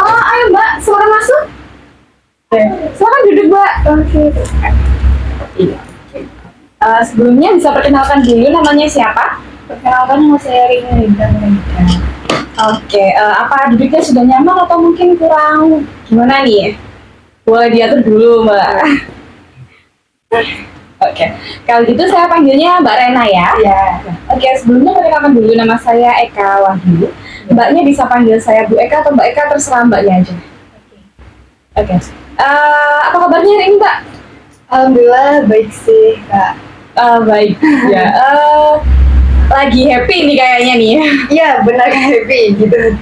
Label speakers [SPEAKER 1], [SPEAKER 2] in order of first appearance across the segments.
[SPEAKER 1] Oh, ayo Mbak, silakan masuk. Silakan duduk Mbak. Oke. Iya. Sebelumnya bisa perkenalkan dulu namanya siapa?
[SPEAKER 2] Perkenalkan, nama saya Rina Rida.
[SPEAKER 1] Oke, apa duduknya sudah nyaman atau mungkin kurang gimana nih? Boleh diatur dulu Mbak. Oke, kalau gitu saya panggilnya Mbak Rena ya.
[SPEAKER 2] Iya.
[SPEAKER 1] Oke, sebelumnya perkenalkan dulu nama saya Eka Wahyu. Mbaknya bisa panggil saya Bu Eka atau Mbak Eka, terserah Mbaknya aja. Oke. Apa kabarnya hari ini Mbak?
[SPEAKER 2] Alhamdulillah baik sih Kak.
[SPEAKER 1] Baik. Ya. Lagi happy nih kayaknya nih.
[SPEAKER 2] Iya benar happy gitu.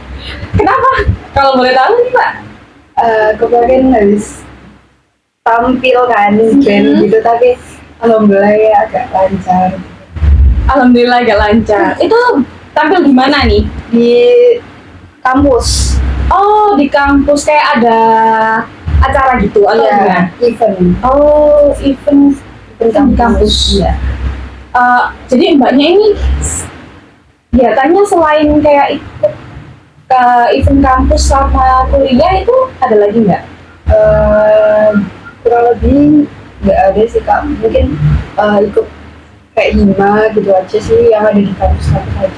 [SPEAKER 1] Kenapa? Kalau boleh tahu nih Mbak?
[SPEAKER 2] Kemarin habis tampil kan band gitu, tapi alhamdulillah ya agak lancar.
[SPEAKER 1] Alhamdulillah agak lancar. Itu tampil di mana nih?
[SPEAKER 2] Di kampus.
[SPEAKER 1] Oh, di kampus kayak ada acara gitu atau gimana?
[SPEAKER 2] Event.
[SPEAKER 1] Oh, event di kampus.
[SPEAKER 2] Iya.
[SPEAKER 1] Jadi mbaknya ini kegiatannya selain kayak ikut ke event kampus sama kuliah itu ada lagi nggak?
[SPEAKER 2] Kurang lebih nggak ada sih Kak. Mungkin ikut kayak hima gitu aja sih yang ada di kampus aja.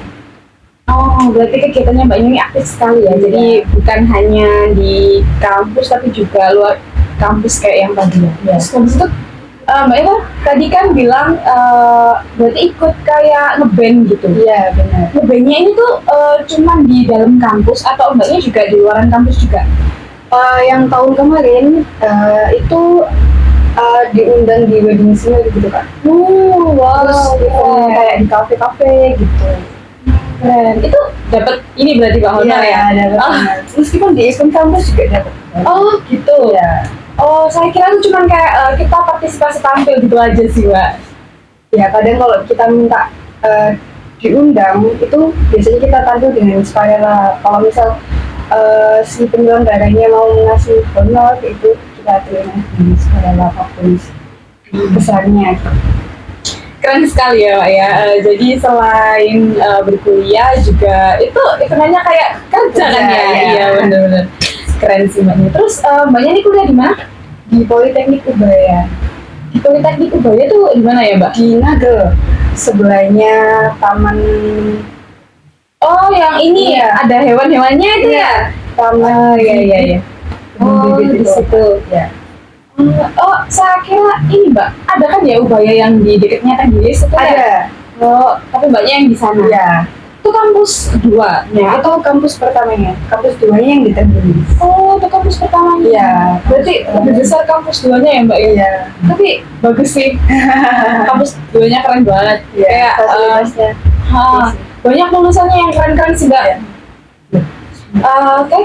[SPEAKER 1] Oh, berarti kegiatannya mbaknya ini aktif sekali ya. Jadi bukan hanya di kampus tapi juga luar kampus kayak yang tadi ya. Terus habis itu Mbak Eva tadi kan bilang berarti ikut kayak ngeband gitu.
[SPEAKER 2] Iya benar.
[SPEAKER 1] Ngebandnya ini tuh cuman di dalam kampus atau mbaknya juga di luaran kampus juga?
[SPEAKER 2] Yang tahun kemarin itu diundang di wedding singer gitu Kak.
[SPEAKER 1] Wow.
[SPEAKER 2] Terus event kayak di kafe-kafe gitu.
[SPEAKER 1] Keren. Itu dapat ini berarti Mbak honor ya?
[SPEAKER 2] Dapat honor. Meskipun di event kampus juga dapat.
[SPEAKER 1] Oh gitu.
[SPEAKER 2] Ya.
[SPEAKER 1] Oh, saya kira itu cuma kayak kita partisipasi tampil gitu aja sih, Mbak.
[SPEAKER 2] Ya, kadang kalau kita minta diundang, itu biasanya kita tampil dengan sukarela. Kalau misal si penyelenggaranya mau ngasih honor, itu kita terima dengan sukarela apapun besarnya.
[SPEAKER 1] Keren sekali ya, Pak ya. Jadi selain berkuliah juga itu hitungannya kayak kerja kan ya? Iya, benar-benar. Keren sih mbaknya. Terus mbaknya ini kuliah di mana?
[SPEAKER 2] Di Politeknik Ubaya.
[SPEAKER 1] Di Politeknik Ubaya tuh di mana ya Mbak?
[SPEAKER 2] Di Nagel, sebelahnya Taman.
[SPEAKER 1] Oh yang ini ada hewan-hewannya itu ya?
[SPEAKER 2] Taman.
[SPEAKER 1] Iya. Oh di situ.
[SPEAKER 2] Ya.
[SPEAKER 1] Oh saya kira ini Mbak, ada kan ya Ubaya yang di dekatnya Tenggilis itu
[SPEAKER 2] Ada.
[SPEAKER 1] Ya? Oh tapi mbaknya yang di sana?
[SPEAKER 2] Iya.
[SPEAKER 1] Itu kampus 2 ya?
[SPEAKER 2] Itu kampus pertamanya, kampus 2-nya yang di Tenggilis.
[SPEAKER 1] Oh, itu kampus pertamanya.
[SPEAKER 2] Iya.
[SPEAKER 1] Berarti lebih besar kampus 2-nya ya, Mbak?
[SPEAKER 2] Iya.
[SPEAKER 1] Tapi bagus sih. Kampus 2-nya keren banget.
[SPEAKER 2] Iya.
[SPEAKER 1] Kayak
[SPEAKER 2] Fasilitasnya.
[SPEAKER 1] banyak lulusannya yang keren-keren sih, Mbak.
[SPEAKER 2] Iya.
[SPEAKER 1] Oke.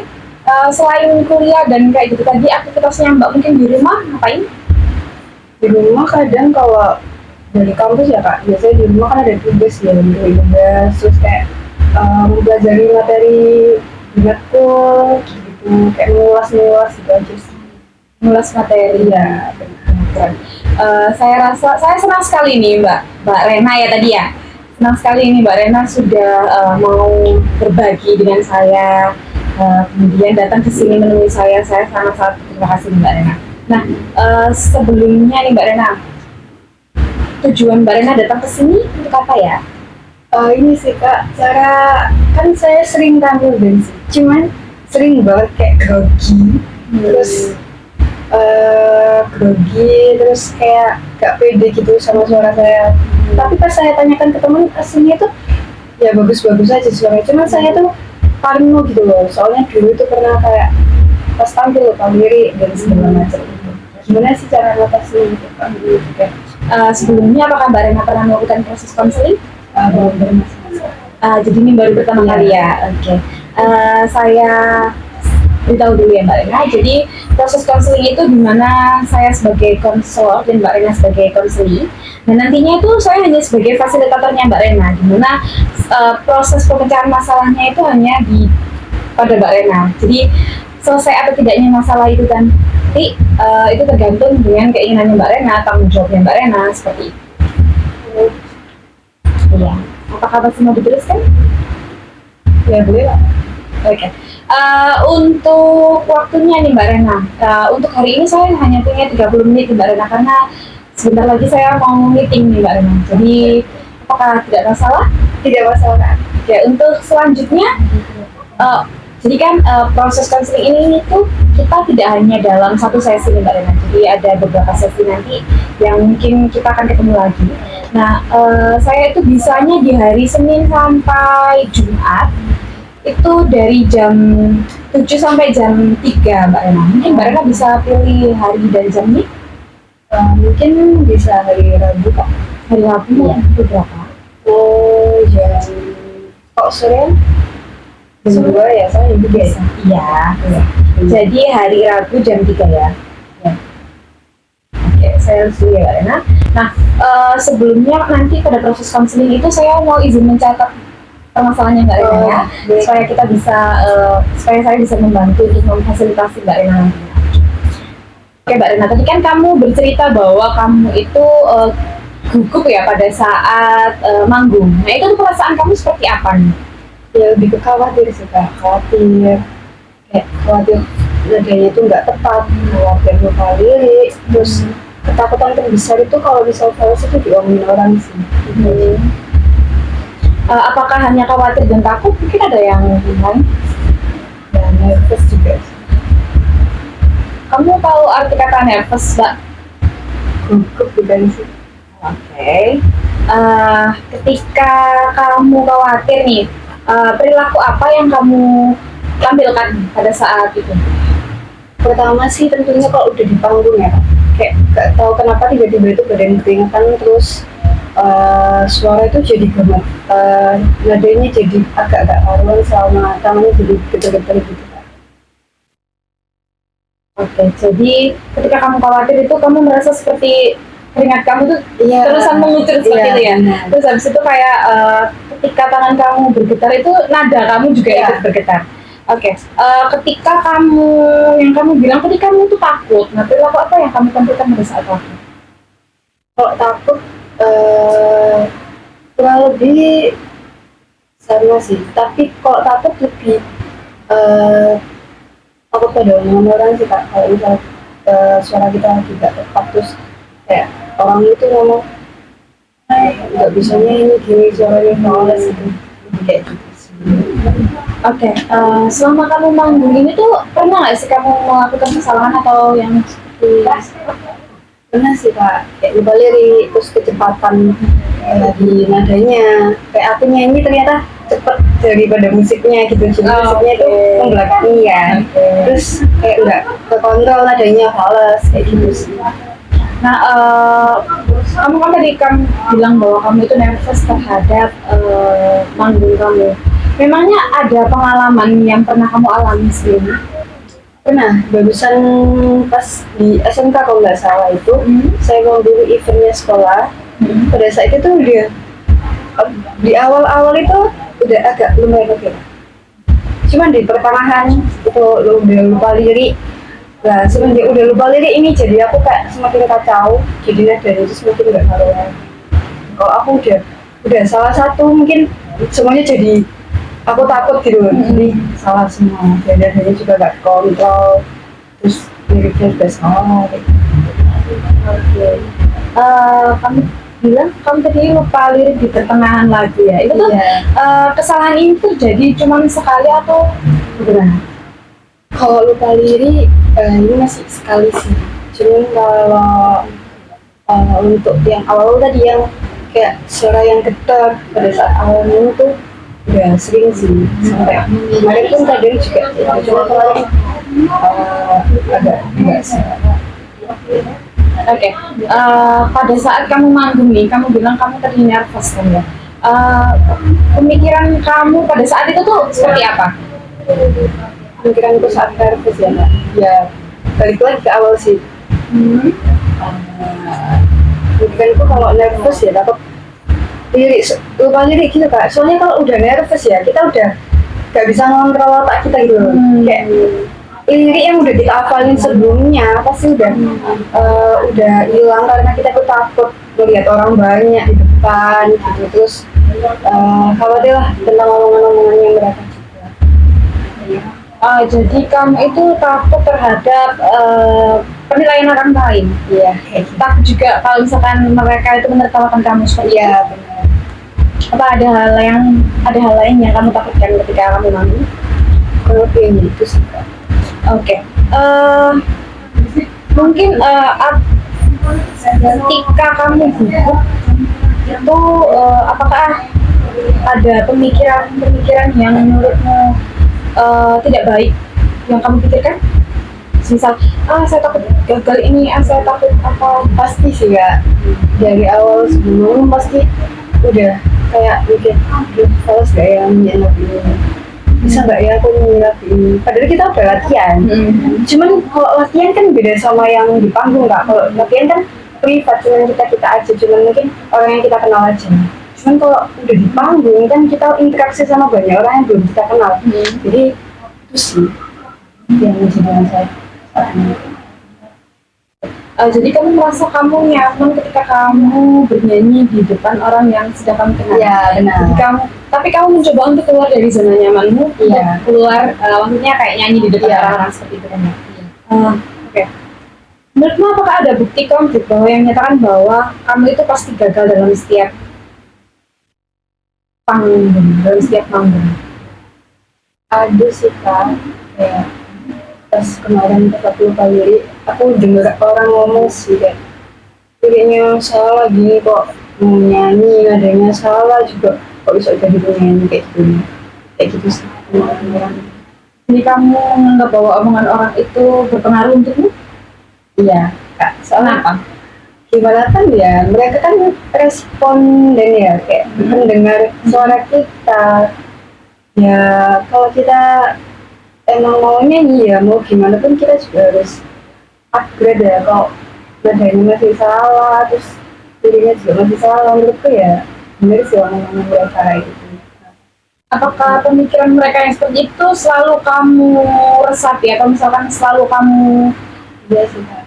[SPEAKER 1] Selain kuliah dan kayak gitu tadi, aktivitasnya Mbak mungkin di rumah ngapain?
[SPEAKER 2] Di rumah kadang kalau dari kampus ya Kak, biasanya di rumah kan ada tugas ya, tugas terus kayak mempelajari materi di matkul gitu, kayak mengulas gitu aja sih.
[SPEAKER 1] Mengulas materi ya, benar. Saya senang sekali nih Mbak Rena ya tadi ya. Senang sekali ini Mbak Rena sudah mau berbagi dengan saya, kemudian datang ke sini menemui saya sangat terima kasih Mbak Rena. Nah, sebelumnya nih Mbak Rena, tujuan Mbak Rena datang ke sini untuk apa ya?
[SPEAKER 2] Ini sih Kak, cara kan saya sering tampil dan cuman sering banget kayak grogi, terus kayak gak pede gitu sama suara saya. Tapi pas saya tanyakan ke temen aslinya tuh ya bagus-bagus aja suaranya, cuman saya tuh parno gitu loh. Soalnya dulu tuh pernah kayak pas tampil lupa lirik dan segala macam gitu. Gimana sih cara ngatasi gitu Kak?
[SPEAKER 1] Sebelumnya apakah Mbak Rena pernah melakukan proses konseling?
[SPEAKER 2] Belum pernah.
[SPEAKER 1] Jadi ini baru pertama kali ya. Oke. Saya beritahu dulu ya Mbak Rena. Jadi proses konseling itu dimana saya sebagai konselor dan Mbak Rena sebagai konseli. Dan nantinya itu saya hanya sebagai fasilitatornya Mbak Rena. Dimana proses pemecahan masalahnya itu hanya pada Mbak Rena. Jadi selesai atau tidaknya masalah itu kan nanti itu tergantung dengan keinginannya Mbak Rena, tanggung jawabnya Mbak Rena seperti itu. Iya. Apakah masih mau diteruskan?
[SPEAKER 2] Ya boleh lah.
[SPEAKER 1] Oke. Untuk waktunya nih Mbak Rena, untuk hari ini saya hanya punya 30 menit nih, Mbak Rena, karena sebentar lagi saya mau meeting nih Mbak Rena. Jadi apakah tidak masalah?
[SPEAKER 2] Tidak masalah.
[SPEAKER 1] Oke, untuk selanjutnya, eh, jadi kan proses konseling ini tuh kita tidak hanya dalam satu sesi nih Mbak Rena. Jadi ada beberapa sesi nanti yang mungkin kita akan ketemu lagi. Nah, saya itu bisanya di hari Senin sampai Jumat itu dari jam 7 sampai jam 3 Mbak Rena. Mungkin Mbak Rena bisa pilih hari dan jam ini.
[SPEAKER 2] Mungkin bisa hari Rabu Kak.
[SPEAKER 1] Hari Rabu
[SPEAKER 2] Iya.
[SPEAKER 1] itu berapa?
[SPEAKER 2] Oh jam kok sore? Jam 2 ya, saya jam 3 ya.
[SPEAKER 1] Iya. Jadi hari Rabu jam 3 ya.
[SPEAKER 2] Ya.
[SPEAKER 1] Oke, saya harus dulu ya Mbak Rena. Nah, sebelumnya nanti pada proses konseling itu saya mau izin mencatat permasalahannya Mbak Rena ya,
[SPEAKER 2] Baik.
[SPEAKER 1] supaya kita bisa, supaya saya bisa membantu untuk memfasilitasi Mbak Rena nantinya. Oke Mbak Rena, tadi kan kamu bercerita bahwa kamu itu gugup ya pada saat manggung. Nah itu tuh perasaan kamu seperti apa nih?
[SPEAKER 2] Ya lebih ke khawatir sih Kak, khawatir nadanya itu nggak tepat, khawatir lupa lirik, terus ketakutan terbesar itu kalau misal fals itu diomongin orang sih.
[SPEAKER 1] Apakah hanya khawatir dan takut? Mungkin ada yang lain?
[SPEAKER 2] Dan nervous juga sih.
[SPEAKER 1] Kamu tahu arti kata nervous, Mbak?
[SPEAKER 2] Gugup bukan sih.
[SPEAKER 1] Oke. Ketika kamu khawatir nih, perilaku apa yang kamu tampilkan pada saat itu?
[SPEAKER 2] Pertama sih tentunya kalau udah di panggung ya Kak, kayak nggak tahu kenapa tiba-tiba itu badan keringetan, terus suara itu jadi gemetar, nadanya jadi agak-agak karuan, sama tangannya jadi getar-getar gitu Kak.
[SPEAKER 1] Oke, jadi ketika kamu khawatir itu kamu merasa seperti keringat kamu tuh
[SPEAKER 2] Iya.
[SPEAKER 1] terusan mengucur seperti
[SPEAKER 2] Iya,
[SPEAKER 1] itu ya.
[SPEAKER 2] benar.
[SPEAKER 1] Terus habis itu kayak ketika tangan kamu bergetar itu nada kamu juga
[SPEAKER 2] Iya.
[SPEAKER 1] ikut bergetar. Oke, ketika yang kamu bilang tadi kamu tuh takut. Nah, perilaku apa yang kamu tampilkan pada saat takut?
[SPEAKER 2] Kalau takut kurang lebih sama sih, tapi kalau takut lebih takut pada omongan orang sih Kak. Kalau misalnya suara kita tidak tepat, terus kayak orang itu ngomong nggak bisanya ini gini suaranya males gitu, kayak gitu sih.
[SPEAKER 1] Oke, selama kamu manggung ini tuh pernah nggak sih kamu melakukan kesalahan atau yang seperti
[SPEAKER 2] Pernah sih Kak, kayak lupa lirik, terus kecepatan di nadanya, kayak aku nyanyi ternyata cepet daripada musiknya gitu, jadi musiknya itu membelakangi kan, terus kayak nggak kekontrol, nadanya fals kayak gitu sih.
[SPEAKER 1] Nah, kamu kan tadi bilang bahwa kamu itu nervous terhadap manggung kamu. Memangnya ada pengalaman yang pernah kamu alami sebelumnya?
[SPEAKER 2] Pernah, barusan pas di SMK kalau nggak salah itu, saya mau dulu eventnya sekolah. Pada saat itu tuh udah di awal-awal itu udah agak lumayan oke. Cuman di pertengahan itu udah lupa lirik. Nah, semenjak udah lupa lirik ini jadi aku kayak semakin kacau, jadi nadanya itu semakin nggak karuan. Kalau aku udah salah satu mungkin semuanya jadi aku takut gitu, jadi salah semua, dan nadanya juga nggak kontrol, terus liriknya juga salah.
[SPEAKER 1] Oke. Kamu bilang kamu tadi lupa lirik di pertengahan lagu ya. Itu tuh
[SPEAKER 2] Iya.
[SPEAKER 1] kesalahan ini terjadi cuma sekali atau gimana?
[SPEAKER 2] Kalau lupa lirik ini masih sekali sih. Cuman kalau untuk yang awal tadi yang kayak suara yang getar pada saat awalnya itu udah sering sih, sampai kemarin pun tadi juga cuma kemarin agak enggak sih.
[SPEAKER 1] Oke. Pada saat kamu manggung nih, kamu bilang kamu tadi nervous kan ya? Pemikiran kamu pada saat itu tuh seperti apa?
[SPEAKER 2] Pikiranku saat nervous ya Mbak, ya balik lagi ke awal sih. Pikiranku kalau nervous ya takut lupa lirik gitu Kak, soalnya kalau udah nervous ya kita udah gak bisa ngontrol otak kita gitu. Kayak lirik yang udah kita hafalin sebelumnya pasti udah hilang karena kita tuh takut melihat orang banyak di depan gitu, terus khawatir lah tentang omongan-omongan yang mereka.
[SPEAKER 1] Jadi kamu itu takut terhadap penilaian orang lain.
[SPEAKER 2] Iya.
[SPEAKER 1] Takut juga kalau misalkan mereka itu menertawakan kamu seperti
[SPEAKER 2] Iya
[SPEAKER 1] itu.
[SPEAKER 2] benar.
[SPEAKER 1] Apa ada hal lain yang kamu takutkan ketika kamu manggung?
[SPEAKER 2] Kalau kayak gitu sih Kak.
[SPEAKER 1] Oke. Mungkin ketika kamu gugup itu apakah ada pemikiran yang menurutmu tidak baik yang kamu pikirkan? Misal, saya takut gagal ini, saya takut apa?
[SPEAKER 2] Pasti sih Kak. Dari awal sebelum pasti udah kayak mikir, aduh males gak ya nyiap ini, bisa gak ya aku nyiap ini. Padahal kita udah latihan. Cuman kalau latihan kan beda sama yang di panggung Kak. Kalau latihan kan privat, cuman kita aja, cuman mungkin orang yang kita kenal aja. Cuman kalau udah di panggung kan kita interaksi sama banyak orang yang belum kita kenal. Jadi itu sih yang menjadi masalah.
[SPEAKER 1] Jadi kamu merasa kamu nyaman ketika kamu bernyanyi di depan orang yang sedang kamu kenal.
[SPEAKER 2] Iya benar.
[SPEAKER 1] Tapi kamu mencoba untuk keluar dari zona nyamanmu,
[SPEAKER 2] Iya.
[SPEAKER 1] untuk keluar, maksudnya kayak nyanyi di depan
[SPEAKER 2] Iya.
[SPEAKER 1] orang-orang seperti itu kan ya. Oke. Menurutmu apakah ada bukti konkret bahwa yang menyatakan bahwa kamu itu pasti gagal dalam setiap panggung?
[SPEAKER 2] Ada sih Kak. Kayak pas kemarin pas aku lupa lirik, aku dengar orang ngomong sih kayak liriknya salah gini kok, mau nyanyi nadanya salah juga kok bisa jadi penyanyi kayak gitu sih orang.
[SPEAKER 1] Jadi kamu menganggap bahwa omongan orang itu berpengaruh untukmu?
[SPEAKER 2] Iya Kak, soalnya
[SPEAKER 1] Kenapa?
[SPEAKER 2] gimana kan ya, mereka kan respon dan ya kayak mendengar suara kita. Ya kalau kita emang mau nyanyi ya mau gimana pun kita juga harus upgrade ya. Kalau nadanya masih salah terus liriknya juga masih salah, menurutku ya bener sih orang-orang mereka kayak gitu.
[SPEAKER 1] Apakah pemikiran mereka yang seperti itu selalu kamu resapi atau misalkan selalu kamu
[SPEAKER 2] Iya sih Kak.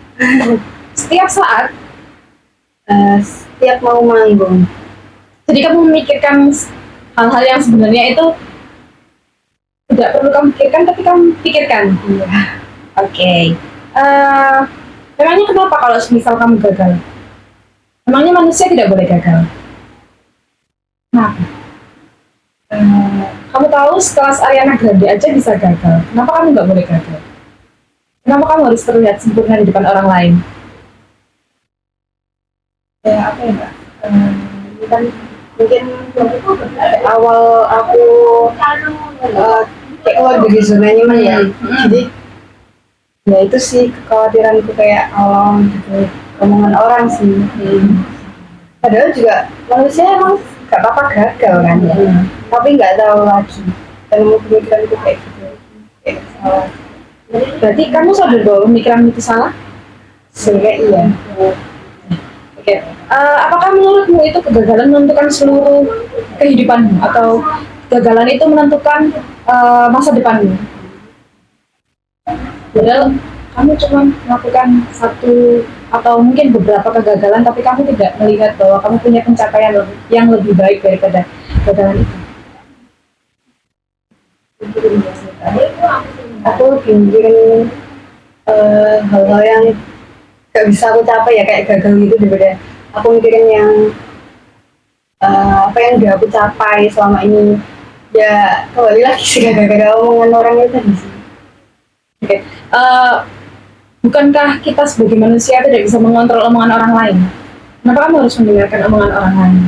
[SPEAKER 1] setiap saat?
[SPEAKER 2] Setiap mau manggung.
[SPEAKER 1] Jadi kamu memikirkan hal-hal yang sebenarnya itu tidak perlu kamu pikirkan, tapi kamu pikirkan.
[SPEAKER 2] Iya.
[SPEAKER 1] Oke. Memangnya kenapa kalau misal kamu gagal? Memangnya manusia tidak boleh gagal? Nah, kamu tahu sekelas Ariana Grande aja bisa gagal. Kenapa kamu nggak boleh gagal? Kenapa kamu harus terlihat sempurna di depan orang lain?
[SPEAKER 2] Ya apa ya Kak? Kan mungkin awal aku kayak keluar dari zona nyaman ya. Jadi ya itu sih kekhawatiranku kayak gitu, omongan orang sih. Padahal juga manusia emang gak apa-apa gagal kan ya. Tapi nggak tahu lagi ilmu pemikiranku kayak gitu. Kayak salah.
[SPEAKER 1] Berarti kamu sadar bahwa pemikiran itu salah?
[SPEAKER 2] Sebenarnya iya.
[SPEAKER 1] Oke. Apakah menurutmu itu kegagalan menentukan seluruh kehidupanmu atau kegagalan itu menentukan masa depanmu? Padahal kamu cuma melakukan satu atau mungkin beberapa kegagalan, tapi kamu tidak melihat bahwa kamu punya pencapaian yang lebih baik daripada kegagalan itu.
[SPEAKER 2] Aku lebih mikirin hal-hal yang gak bisa aku capai ya kayak gagal gitu daripada aku mikirin yang apa yang udah aku capai selama ini. Ya kembali lagi sih gara-gara omongan orang itu tadi sih.
[SPEAKER 1] Oke. Bukankah kita sebagai manusia tidak bisa mengontrol omongan orang lain? Kenapa kamu harus mendengarkan omongan orang lain?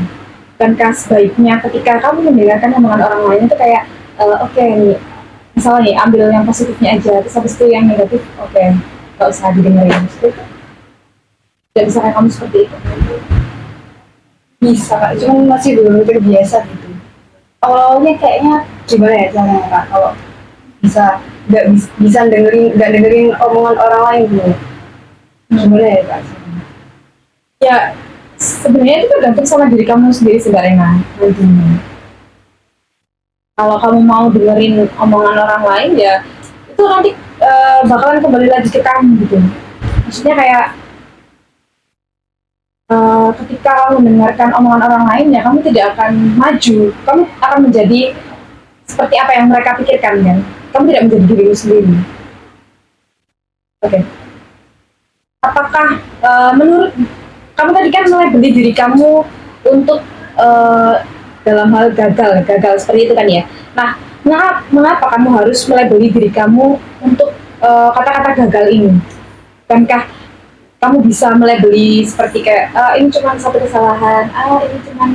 [SPEAKER 1] Bukankah sebaiknya ketika kamu mendengarkan omongan orang lain itu kayak oke nih, misalnya nih ambil yang positifnya aja, terus habis itu yang negatif oke, gak usah didengerin. Tidak bisa kayak kamu seperti itu.
[SPEAKER 2] Bisa Kak, cuman masih belum terbiasa gitu. Awalnya kayaknya gimana ya caranya Kak, kalau bisa nggak dengerin omongan orang lain gitu. Gimana ya Kak?
[SPEAKER 1] Ya sebenarnya itu tergantung sama diri kamu sendiri sebenarnya. Kalau kamu mau dengerin omongan orang lain ya itu nanti bakalan kembali lagi ke kamu gitu. Maksudnya kayak ketika kamu mendengarkan omongan orang lain ya kamu tidak akan maju, kamu akan menjadi seperti apa yang mereka pikirkan kan. kamu tidak menjadi dirimu sendiri. Oke. Apakah menurut kamu tadi kan melabeli diri kamu untuk dalam hal gagal seperti itu kan ya? Nah, mengapa kamu harus melabeli diri kamu untuk kata-kata gagal ini? Bukankah kamu bisa melabeli seperti kayak ini cuma satu kesalahan, ini cuma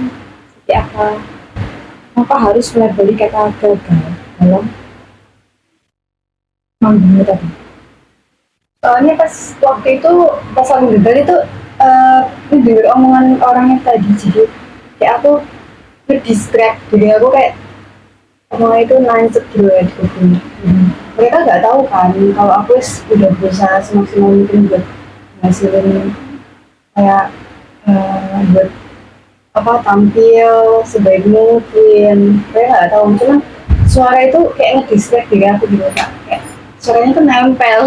[SPEAKER 1] seperti apa? Kenapa harus melabeli kata gagal dalam manggung tadi?
[SPEAKER 2] Soalnya pas waktu itu pas aku gagal itu denger omongan orangnya tadi, jadi kayak aku nge-distract diri aku, kayak omongan itu nancep gitu ya di kuping. Mereka nggak tahu kan kalau aku udah berusaha semaksimal mungkin buat ngasilin kayak buat apa tampil sebaik mungkin. Mereka nggak tahu, cuman suara itu kayak nge-distract diri aku gitu, Kak. Kayak suaranya tuh nempel.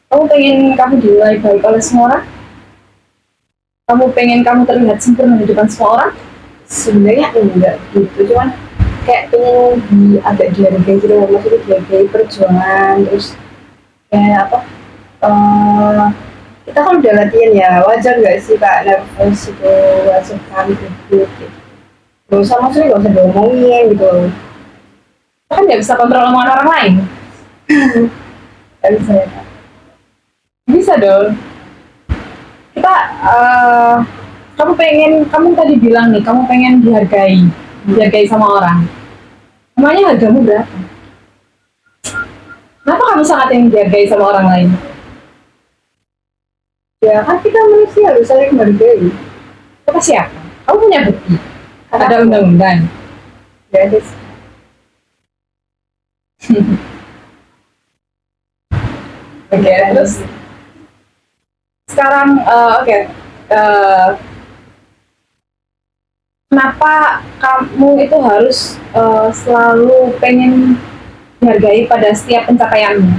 [SPEAKER 1] Kamu pengen kamu dinilai baik oleh semua orang? Kamu pengen kamu terlihat sempurna di depan semua orang?
[SPEAKER 2] Sebenarnya enggak gitu, cuman kayak pengen agak dihargai gitu, maksudnya dihargai perjuangan. Terus kayak apa, kita kan udah latihan ya, wajar nggak sih Kak nervous itu, wajar kan gugup gitu. Gak usah, maksudnya gak usah diomongin gitu.
[SPEAKER 1] Kan nggak bisa kontrol omongan orang lain.
[SPEAKER 2] Gak bisa ya Kak.
[SPEAKER 1] Bisa dong. Kita kamu tadi bilang nih, kamu pengen dihargai sama orang. Emangnya hargamu berapa? Kenapa kamu sangat ingin dihargai sama orang lain?
[SPEAKER 2] Ya kan kita manusia harus saling menghargai.
[SPEAKER 1] Kata siapa? Kamu punya bukti?
[SPEAKER 2] Kata
[SPEAKER 1] Ada
[SPEAKER 2] aku.
[SPEAKER 1] undang-undang.
[SPEAKER 2] Gak ada sih.
[SPEAKER 1] Oke, terus sekarang kenapa kamu itu harus selalu pengen dihargai pada setiap pencapaianmu?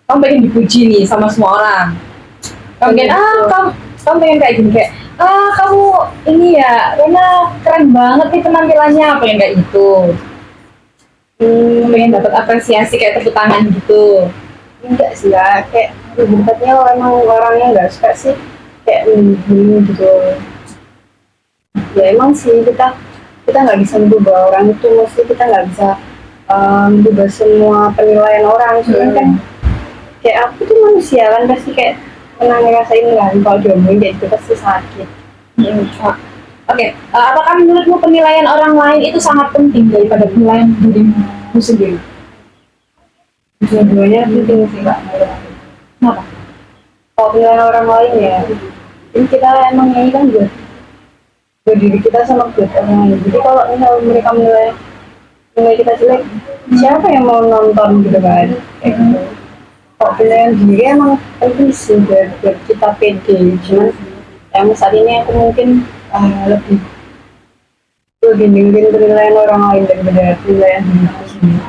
[SPEAKER 1] Kamu pengen dipuji nih sama semua orang. Kamu pengen kamu pengen kayak gini, kayak kamu ini ya, Rena keren banget nih penampilannya, pengen kayak gitu. Pengen dapat apresiasi kayak tepuk tangan gitu.
[SPEAKER 2] Enggak sih ya, kayak tempatnya emang orangnya nggak suka sih kayak gitu. Ya emang sih kita nggak bisa merubah orang itu, mesti kita nggak bisa merubah semua penilaian orang. Cuman kan kayak aku tuh manusia kan, pasti kayak pernah ngerasain kan kalau diomongin kayak gitu pasti sakit.
[SPEAKER 1] Oke, apakah menurutmu penilaian orang lain itu sangat penting daripada penilaian dirimu sendiri?
[SPEAKER 2] Dua-duanya penting sih Kak.
[SPEAKER 1] Kenapa?
[SPEAKER 2] Kalau penilaian orang lain ya, ini kita emang nyanyi kan buat diri kita sama buat orang lain. Jadi kalau misal mereka menilai kita jelek, siapa yang mau nonton gitu kan? Kayak gitu. Kalau penilaian diri emang penting sih buat kita pede. Cuman yang saat ini aku mungkin lebih dengerin penilaian orang lain daripada penilaian diri aku sendiri.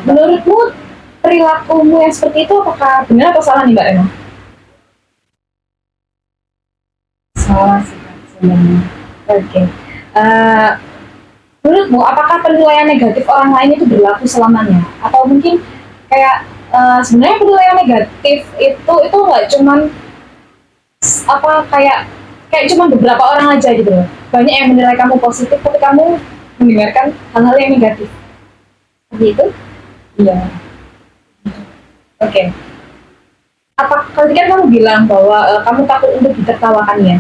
[SPEAKER 1] Menurutmu perilakumu yang seperti itu apakah benar atau salah nih Mbak Rena?
[SPEAKER 2] Salah sih Kak, sebenarnya.
[SPEAKER 1] Oke. Menurutmu apakah penilaian negatif orang lain itu berlaku selamanya? Atau mungkin kayak sebenarnya penilaian negatif itu nggak cuman kayak cuman beberapa orang aja gitu loh. Banyak yang menilai kamu positif tapi kamu mendengarkan hal-hal yang negatif. Seperti itu?
[SPEAKER 2] Iya.
[SPEAKER 1] Oke. Tadi kan kamu bilang bahwa kamu takut untuk ditertawakan ya.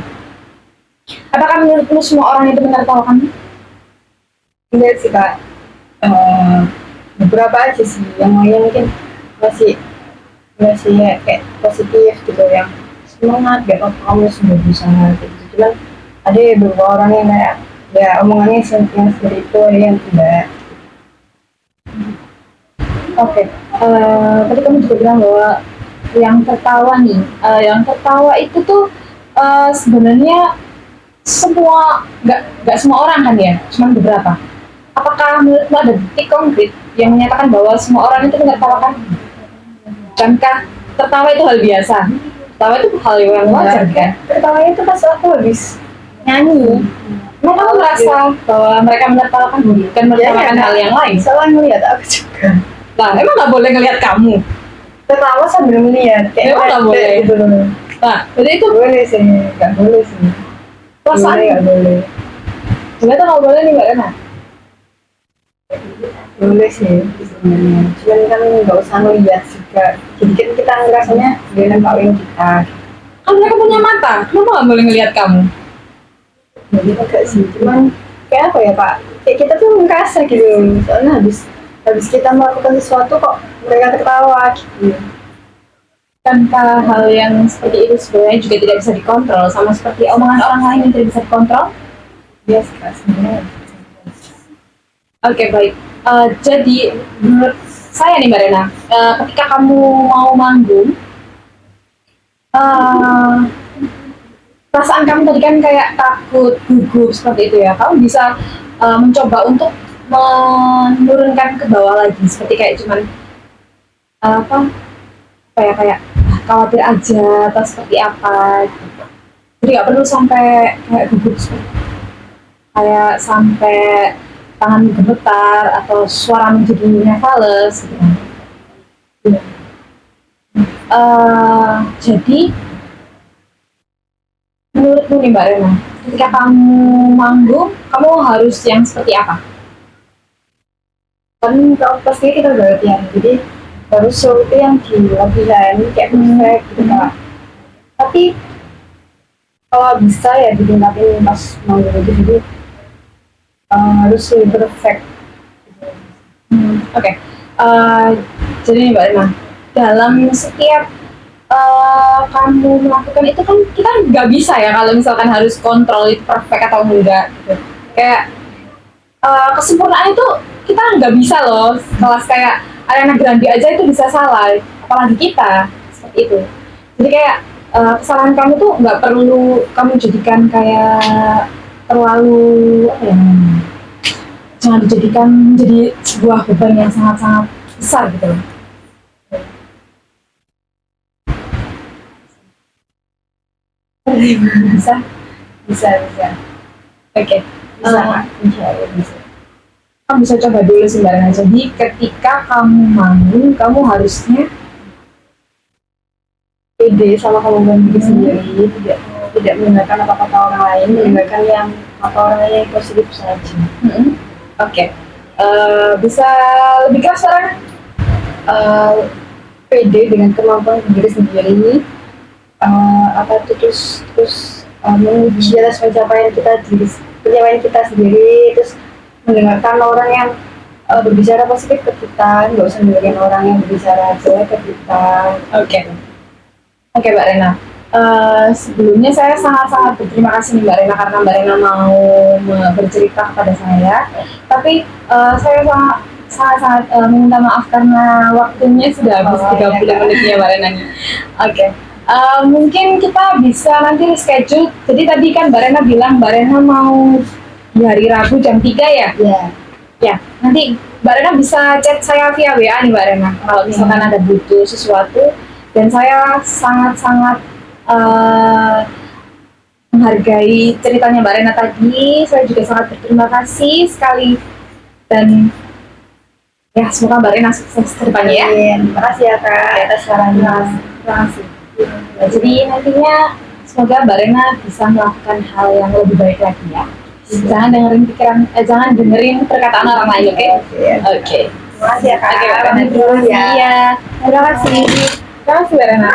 [SPEAKER 1] Apakah menurutmu semua orang itu menertawakanmu?
[SPEAKER 2] Enggak sih Kak. Beberapa aja sih, yang lainnya mungkin masih kayak positif gitu, yang semangat, gak apa-apa kamu sudah berusaha gitu. Cuman ada beberapa orang yang kayak ya omongannya yang seperti itu, ada yang tidak.
[SPEAKER 1] Oke. Tadi kamu juga bilang bahwa yang tertawa nih, yang tertawa itu tuh sebenarnya nggak semua orang kan ya, cuma beberapa. Apakah menurutmu ada bukti konkret yang menyatakan bahwa semua orang itu menertawakan? Bukankah tertawa itu hal biasa? Tertawa itu hal yang wajar kan?
[SPEAKER 2] Pertamanya itu pas aku habis nyanyi,
[SPEAKER 1] Emang kamu merasa bahwa mereka menertawakan bukan menertawakan hal yang lain?
[SPEAKER 2] Salah ngeliat aku juga.
[SPEAKER 1] Nah, emang nggak boleh ngelihat kamu?
[SPEAKER 2] Tertawa sambil melihat.
[SPEAKER 1] Emang nggak boleh?
[SPEAKER 2] Gitu loh.
[SPEAKER 1] Nah, jadi itu
[SPEAKER 2] Boleh sih, nggak boleh sih.
[SPEAKER 1] perasaan
[SPEAKER 2] Nggak boleh.
[SPEAKER 1] juga tuh nggak boleh nih Mbak Rena.
[SPEAKER 2] Boleh sih sebenarnya. Cuman kan nggak usah ngeliat juga. Jadi kan kita ngerasanya dia nempatin kita.
[SPEAKER 1] Kan mereka punya mata, kenapa nggak boleh ngelihat kamu?
[SPEAKER 2] Jadi enggak sih. Cuman kayak apa ya Pak? Kayak kita tuh ngerasa gitu. Soalnya habis kita melakukan sesuatu kok mereka tertawa gitu.
[SPEAKER 1] Tanpa hal yang seperti itu sebenarnya juga tidak bisa dikontrol, sama seperti omongan orang lain yang tidak bisa dikontrol.
[SPEAKER 2] Dia sebenarnya.
[SPEAKER 1] Oke, baik. Jadi menurut saya nih Mbak Rena, ketika kamu mau manggung, perasaan kamu tadi kan kayak takut, gugup seperti itu ya. Kamu bisa mencoba untuk menurunkan ke bawah lagi, seperti kayak cuman kayak khawatir aja atau seperti apa. Gitu. Jadi nggak perlu sampai kayak gugup, kayak sampai tangan gemetar atau suara menjadi nefales. Gitu. Jadi menurutmu nih Mbak Rena, ketika kamu manggung, kamu harus yang seperti apa?
[SPEAKER 2] Kan kalau pasti kita udah latihan. Jadi harus show itu yang di latihan kayak perfect gitu Kak. Tapi kalau bisa ya ditingkatin pas manggung itu, jadi harus lebih perfect.
[SPEAKER 1] Oke. Jadi nih Mbak Rena, dalam setiap kamu melakukan itu kan kita nggak bisa ya kalau misalkan harus kontrol itu perfect atau enggak gitu. Kayak kesempurnaan itu kita nggak bisa loh. Kelas kayak Ariana Grande aja itu bisa salah, apalagi kita seperti itu. Jadi kayak kesalahan kamu tuh nggak perlu kamu jadikan kayak terlalu apa ya, jangan dijadikan menjadi sebuah beban yang sangat-sangat besar gitu loh.
[SPEAKER 2] Bisa.
[SPEAKER 1] Oke.
[SPEAKER 2] Bisa Kak. Insya Allah bisa.
[SPEAKER 1] Kamu bisa coba dulu sembarangan. Jadi ketika kamu manggung, kamu harusnya
[SPEAKER 2] Pede sama kamu diri sendiri, tidak mendengarkan apa-apa orang lain, mendengarkan yang apa orang lain yang positif saja.
[SPEAKER 1] Oke. Bisa lebih keras suaranya?
[SPEAKER 2] Pede dengan kemampuan diri sendiri, terus menguji atas pencapaian kita sendiri, terus mendengarkan orang yang berbicara positif ke kita, nggak usah dengerin orang yang berbicara jelek ke kita.
[SPEAKER 1] Oke, Mbak Rena. Sebelumnya saya sangat-sangat berterima kasih nih Mbak Rena karena Mbak Rena mau bercerita kepada saya. Tapi saya sangat meminta maaf karena waktunya sudah habis 30 menitnya Mbak Rena nih. Oke. Mungkin kita bisa nanti reschedule. Jadi tadi kan Mbak Rena bilang Mbak Rena mau di hari Rabu jam 3 ya?
[SPEAKER 2] Iya.
[SPEAKER 1] Ya, nanti Mbak Rena bisa chat saya via WA nih Mbak Rena kalau misalkan ada butuh sesuatu. Dan saya sangat-sangat menghargai ceritanya Mbak Rena tadi. Saya juga sangat berterima kasih sekali. Dan ya semoga Mbak Rena sukses ke depannya ya.
[SPEAKER 2] Terima kasih ya Kak atas sarannya.
[SPEAKER 1] Terima kasih. Nah, jadi nantinya semoga Mbak Rena bisa melakukan hal yang lebih baik lagi ya. Jangan dengerin perkataan orang lain, oke? Oke.
[SPEAKER 2] Terima kasih ya Kak.
[SPEAKER 1] Oke, Mbak Rena. Terima kasih ya. Terima kasih. Terima kasih Mbak Rena.